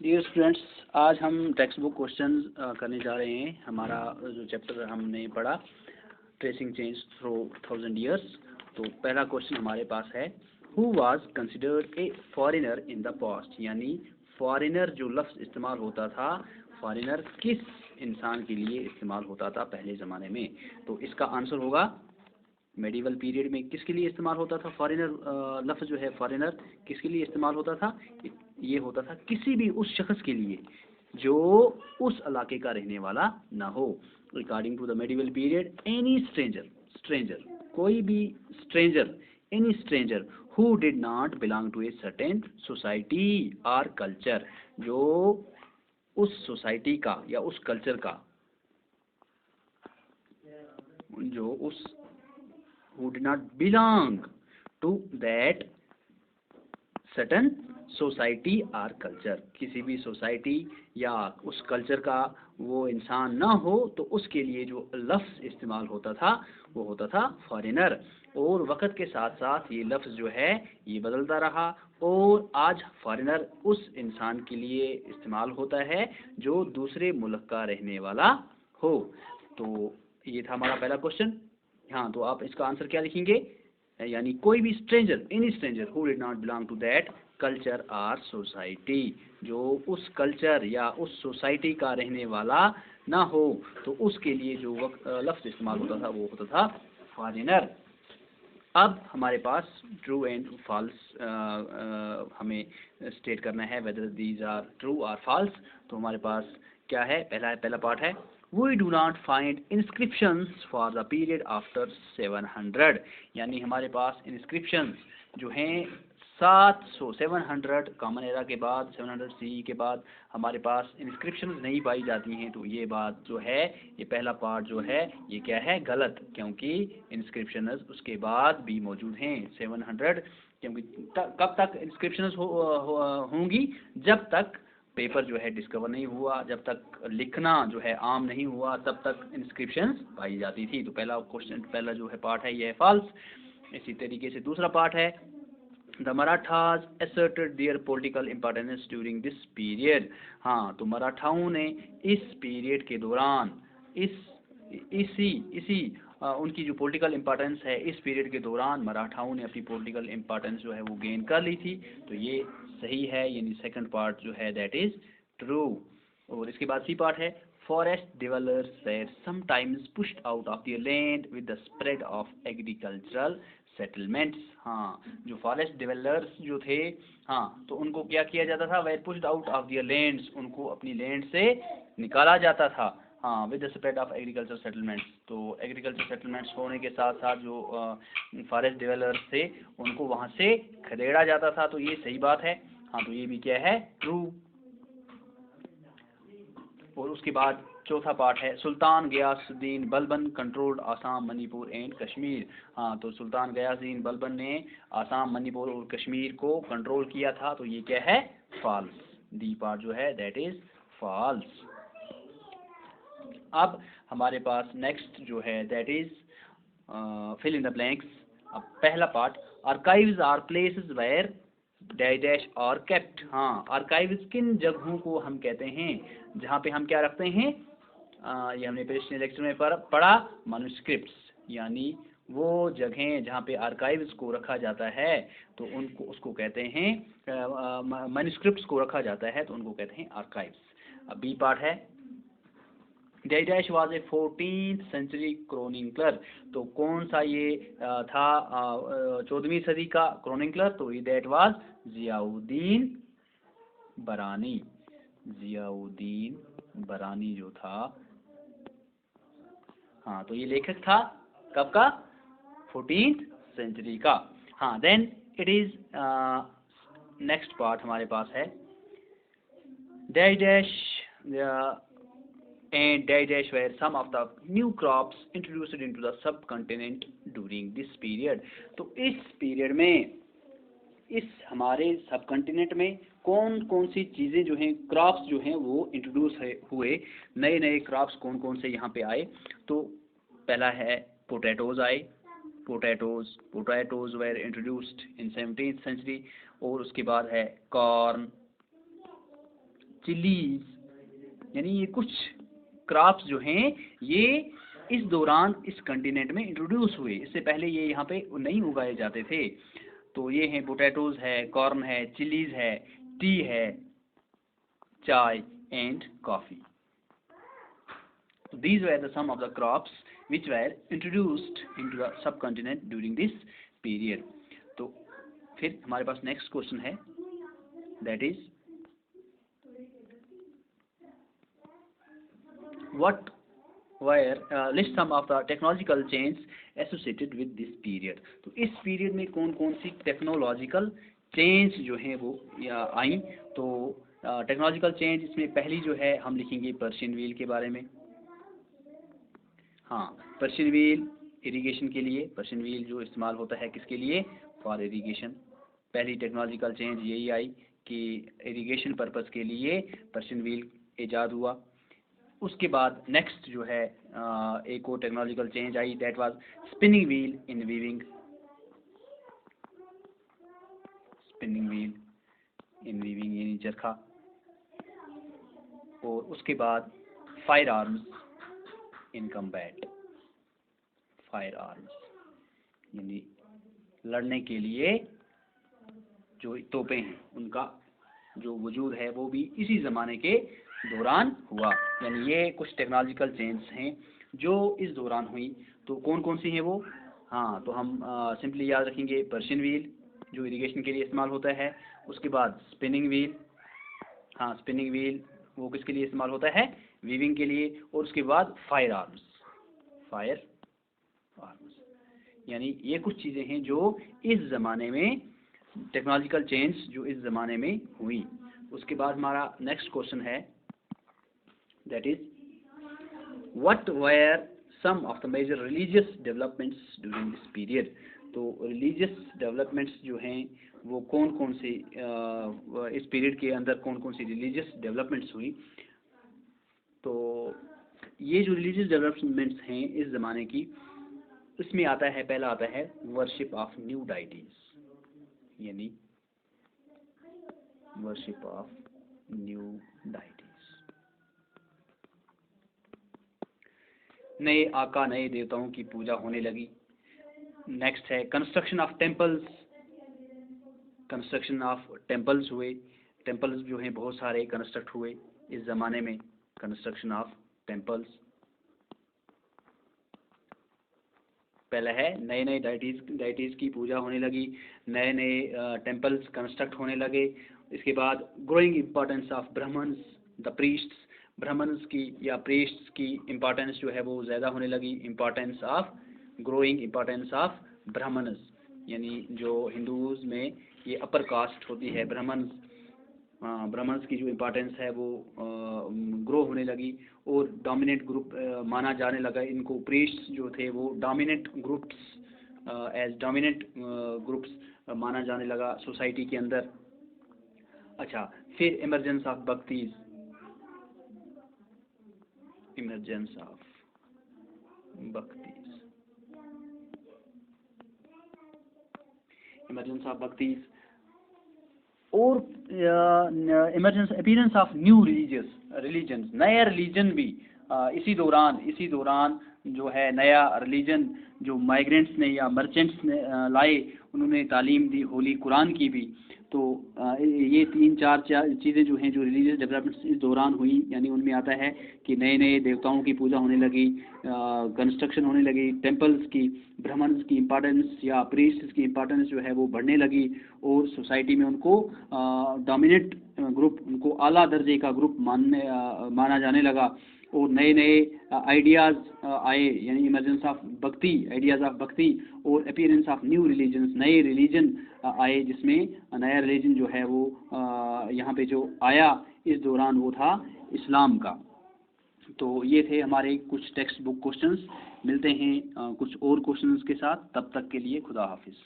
Dear students, आज हम text book question करने जा रहे हैं। हमारा जो चैप्टर हमने पढ़ा ट्रेसिंग चेंज थ्रू 1000 years। तो पहला क्वेश्चन हमारे पास है, who was considered a foreigner in the past. यानी फॉरेनर जो लफ्ज़ इस्तेमाल होता था, फॉरेनर किस इंसान के लिए इस्तेमाल होता था पहले ज़माने में। तो इसका आंसर होगा मेडिवल पीरियड में किसके लिए इस्तेमाल होता था फॉरेनर। लफ्ज़ जो है फॉरेनर किसके लिए इस्तेमाल होता था, ये होता था किसी भी उस शख्स के लिए जो उस इलाके का रहने वाला ना हो। According to the medieval period, any stranger कोई भी stranger, any stranger who did not belong to a certain society और कल्चर, जो उस सोसाइटी का या उस कल्चर का, जो उस who did not belong to that certain society or culture, किसी भी सोसाइटी या उस कल्चर का वो इंसान ना हो, तो उसके लिए जो लफ्ज़ इस्तेमाल होता था वो होता था फॉरेनर। और वक्त के साथ साथ ये लफ्ज़ जो है ये बदलता रहा, और आज फॉरेनर उस इंसान के लिए इस्तेमाल होता है जो दूसरे मुल्क का रहने वाला हो। तो ये था हमारा पहला क्वेश्चन। हाँ, तो आप इसका आंसर क्या लिखेंगे, यानी कोई भी stranger, any stranger who did not belong to that culture और सोसाइटी, जो उस कल्चर या उस सोसाइटी का रहने वाला ना हो, तो उसके लिए जो लफ्ज़ इस्तेमाल होता था वो होता था फॉरेनर। अब हमारे पास ट्रू एंड फॉल्स हमें स्टेट करना है, वेदर दीज आर ट्रू और फॉल्स। तो हमारे पास क्या है, पहला पार्ट है, we do not find inscriptions for the period after 700। यानी हमारे पास inscriptions जो हैं 700 कॉमन एरा के बाद, 700 CE के बाद हमारे पास इंस्क्रिप्शंस नहीं पाई जाती हैं। तो ये बात जो है, ये पहला पार्ट जो है ये क्या है, गलत, क्योंकि इंस्क्रिप्शंस उसके बाद भी मौजूद हैं 700। क्योंकि कब तक इंस्क्रिप्शंस होंगी, जब तक पेपर जो है डिस्कवर नहीं हुआ, जब तक लिखना जो है आम नहीं हुआ, तब तक इंस्क्रिप्शंस पाई जाती थी। तो पहला जो है पार्ट है ये है फॉल्स। इसी तरीके से दूसरा पार्ट है, the Marathas asserted their political importance during this period। हाँ, तो मराठाओं ने इस पीरियड के दौरान इसी उनकी जो पॉलिटिकल इम्पोर्टेंस है, इस पीरियड के दौरान मराठाओं ने अपनी पॉलिटिकल इम्पोर्टेंस जो है वो गेन कर ली थी। तो ये सही है, यानी सेकंड पार्ट जो है दैट इज ट्रू। और इसके बाद सी पार्ट है, forest developers were sometimes pushed out of their land with the spread of agricultural settlements. हाँ, जो फॉरेस्ट डिवेलपर्स जो थे, हाँ, तो उनको क्या किया जाता था, were pushed out of their lands, उनको अपनी लैंड से निकाला जाता था। हाँ, with the spread of agriculture settlements. तो एग्रीकल्चर सेटलमेंट्स होने के साथ साथ जो फॉरेस्ट डिवेलपर्स थे उनको वहाँ से खदेड़ा जाता था। तो ये सही बात है। हाँ, तो ये भी क्या है, ट्रू। और उसके बाद चौथा पार्ट है, सुल्तान गयासुद्दीन बलबन कंट्रोल्ड आसाम, मणिपुर एंड कश्मीर। हाँ, तो सुल्तान गयासुद्दीन बलबन ने आसाम, मणिपुर और कश्मीर को कंट्रोल किया था। तो ये क्या है, फॉल्स। डी पार्ट जो है दैट इज फॉल्स। अब हमारे पास नेक्स्ट जो है that is fill in the blanks. अब पहला part, archives are places where dash are kept. हाँ, आर्काइव्स किन जगहों को हम कहते हैं जहाँ पे हम क्या रखते हैं, ये हमने पिछले लेक्चर में पढ़ा, मनुस्क्रिप्ट्स, यानी वो जगहें जहाँ पे आर्काइव्स को रखा जाता है तो उनको उसको कहते हैं, मनुस्क्रिप्ट्स को रखा जाता है तो उनको कहते हैं आर्काइव्स। अब बी पार्ट है, dash was a 14th century chronicler. तो कौन सा ये था 14वीं सदी का क्रॉनिकलर, तो दैट वाज जियाउद्दीन बरानी। जियाउद्दीन बरानी जो था, हाँ, तो ये लेखक था कब का, 14th century का। हाँ, then it is next part हमारे पास है, dash and dash were some of the new crops introduced into the subcontinent during this period। तो इस पीरियड में, इस हमारे सबकॉन्टिनेंट में कौन कौन सी चीज़ें जो हैं, क्रॉप्स जो हैं वो इंट्रोड्यूस हुए, नए नए क्रॉप्स कौन कौन से यहाँ पे आए। तो पहला है पोटैटोज़ आए, potatoes were introduced in 17th century। और उसके बाद है कॉर्न, चिलीज, यानी ये कुछ क्रॉप्स जो हैं ये इस दौरान इस कॉन्टिनेंट में इंट्रोड्यूस हुए। इससे पहले ये यहाँ पे नहीं उगाए जाते थे। तो ये हैं पोटैटोज है, कॉर्न है, चिलीज है, टी है, चाय and coffee. These were the some of the crops which were introduced into the subcontinent during this period. तो फिर हमारे पास नेक्स्ट क्वेश्चन है, that is what were list some of the technological change associated with this period। तो इस period में कौन कौन सी technological change जो है वो आई। तो टेक्नोलॉजिकल चेंज इसमें पहली जो है हम लिखेंगे पर्शियन व्हील के बारे में। हाँ, पर्शियन व्हील इरिगेशन के लिए, पर्शियन व्हील जो इस्तेमाल होता है किसके लिए, फॉर इरिगेशन। पहली टेक्नोलॉजिकल चेंज यही आई कि इरिगेशन पर्पस के लिए पर्शियन व्हील ईजाद हुआ। उसके बाद नेक्स्ट जो है एक और technological change I, that was spinning wheel in weaving. Spinning wheel in weaving यानी चरखा। और उसके बाद फायर आर्म्स इन कम्बैट। फायर आर्म्स यानी लड़ने के लिए जो तोपें हैं उनका जो वजूद है वो भी इसी ज़माने के दौरान हुआ। यानी ये कुछ टेक्नोलॉजिकल चेंज हैं जो इस दौरान हुई। तो कौन कौन सी हैं वो, हाँ तो हम सिंपली याद रखेंगे पर्शियन व्हील जो इरिगेशन के लिए इस्तेमाल होता है। उसके बाद स्पिनिंग व्हील, हाँ स्पिनिंग व्हील वो किसके लिए इस्तेमाल होता है, वीविंग के लिए। और उसके बाद फायर आर्म्स। फायर आर्म्स यानी ये कुछ चीज़ें हैं जो इस ज़माने में टेक्नोलॉजिकल चेंज जो इस ज़माने में हुई। उसके बाद हमारा नेक्स्ट क्वेश्चन है, that is what were some of the major religious developments during this period. तो रिलीजियस डेवलपमेंट्स जो हैं वो कौन कौन से इस पीरियड के अंदर कौन कौन सी रिलीजियस डेवलपमेंट्स हुई। तो ये जो रिलीजियस डेवलपमेंट्स हैं इस ज़माने की, इसमें आता है, पहला आता है वर्शिप ऑफ न्यू डाइटीज, यानी वर्शिप ऑफ न्यू डाइटीज। नए आका नए देवताओं की पूजा होने लगी। नेक्स्ट है construction of temples. Construction of temples हुए। टेम्पल्स जो हैं बहुत सारे कंस्ट्रक्ट हुए इस ज़माने में। कंस्ट्रक्शन ऑफ टेम्पल्स पहला है, नए नए डाइटीज़ की पूजा होने लगी, नए नए टेम्पल्स कंस्ट्रक्ट होने लगे। इसके बाद growing importance of Brahmins the priests. Brahmins की या प्रीस्ट्स की इम्पोर्टेंस जो है वो ज़्यादा होने लगी। Importance of growing importance of Brahmins यानी जो हिंदूज़ में ये अपर कास्ट होती है ब्राह्मण्स, ब्राह्मण्स की जो इम्पोर्टेंस है वो ग्रो होने लगी और डोमिनेंट ग्रुप माना जाने लगा इनको। प्रीस्ट्स जो थे वो dominant groups as dominant groups माना जाने लगा सोसाइटी के अंदर। अच्छा, फिर emergence of bhaktis. Emergence of bhaktis, emergence of bhaktis और emergence appearance of new religions. नया रिलीजन भी इसी दौरान जो है नया रिलीजन जो माइग्रेंट्स ने या मर्चेंट्स ने लाए, उन्होंने तालीम दी होली कुरान की भी। तो ये तीन चार चीज़ें जो हैं जो रिलीजियस डेवलपमेंट्स इस दौरान हुई। यानी उनमें आता है कि नए नए देवताओं की पूजा होने लगी, कंस्ट्रक्शन होने लगी टेम्पल्स की, ब्राह्मण्स की इम्पोर्टेंस या प्रीस्ट्स की इम्पोर्टेंस जो है वो बढ़ने लगी और सोसाइटी में उनको डोमिनेंट ग्रुप, उनको आला दर्जे का ग्रुप माना जाने लगा और नए नए आइडियाज़ आए। यानी इमरजेंस ऑफ भक्ति, आइडियाज़ ऑफ भक्ति और अपीयरेंस ऑफ न्यू रिलीजन्स, नए रिलीजन आए जिसमें नया रिलीजन जो है वो यहाँ पे जो आया इस दौरान वो था इस्लाम का। तो ये थे हमारे कुछ टेक्स्ट बुक क्वेश्चंस। मिलते हैं कुछ और क्वेश्चंस के साथ, तब तक के लिए खुदा हाफिज़।